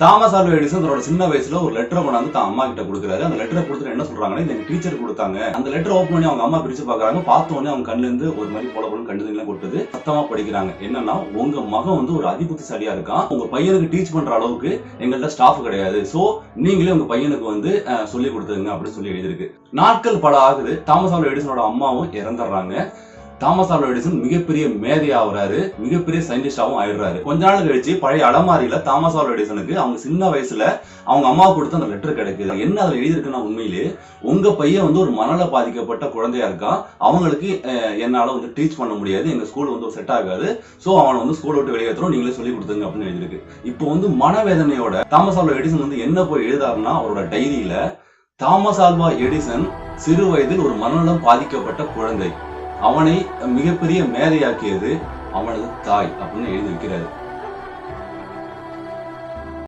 Thomas Alva Edison தன்னோட சின்ன வயசுல ஒரு லெட்டரை கொண்டாந்து தான் அம்மா கிட்ட கொடுக்குறாரு. அந்த லெட்டரை கொடுத்துட்டு என்ன சொல்றாங்கன்னா, இது எங்க டீச்சர் கொடுத்தாங்க. அந்த லெட்டர் ஓப்பன் பண்ணி அவங்க அம்மா பிரிச்சு பாக்குறாங்க. பார்த்த உடனே அவங்க கண்ணுல இருந்து ஒரு மாதிரி போல போல கண்டுதெல்லாம் கொட்டுது. சத்தமா படிக்கிறாங்க. என்னன்னா, உங்க மகன் வந்து ஒரு அதிபுத்திசாலியா இருக்கான். உங்க பையனுக்கு டீச் பண்ற அளவுக்கு எங்கள்ட்ட ஸ்டாஃப் கிடையாது. சோ நீங்களே உங்க பையனுக்கு வந்து சொல்லி கொடுத்துருங்க அப்படின்னு சொல்லி எழுதிருக்கு. நாட்கள் பல ஆகுது. தாமஸ் ஆல்வா எடிசனோட அம்மாவும் இறந்துடுறாங்க. தாமஸ் ஆல்வா எடிசன் மிகப்பெரிய மேதையா ஆகுறாரு, மிகப்பெரிய சயின்டிஸ்டாவும் ஆயிடுறாரு. கொஞ்ச நாள் கழிச்சு பழைய அலமாரியில தாமஸ் ஆல்வா எடிசனுக்கு அவங்க சின்ன வயசுல அவங்க அம்மா கொடுத்த அந்த லெட்டர் கிடைக்குது. என்ன அதுல எழுதிருக்குன்னா, உண்மையிலேயே உங்க பையன் வந்து ஒரு மனநல பாதிக்கப்பட்ட குழந்தையா இருக்கான். அவங்களுக்கு என்னால வந்து டீச் பண்ண முடியாது, எங்க ஸ்கூல் வந்து செட் ஆகாது. சோ அவனை வந்து ஸ்கூல் விட்டு வெளியேற்றணும், நீங்களே சொல்லி கொடுத்துங்க அப்படின்னு எழுதிருக்கு. இப்போ வந்து மனவேதனையோட தாமஸ் ஆல்வா எடிசன் வந்து என்ன போய் எழுதாருன்னா, அவரோட டைரியில தாமஸ் ஆல்வா எடிசன் சிறு வயதில் ஒரு மனநலம் பாதிக்கப்பட்ட குழந்தை, அவனை மிகப்பெரிய மேதையாக்கியது அவனது தாய் அப்படின்னு எழுதி வைக்கிறாரு.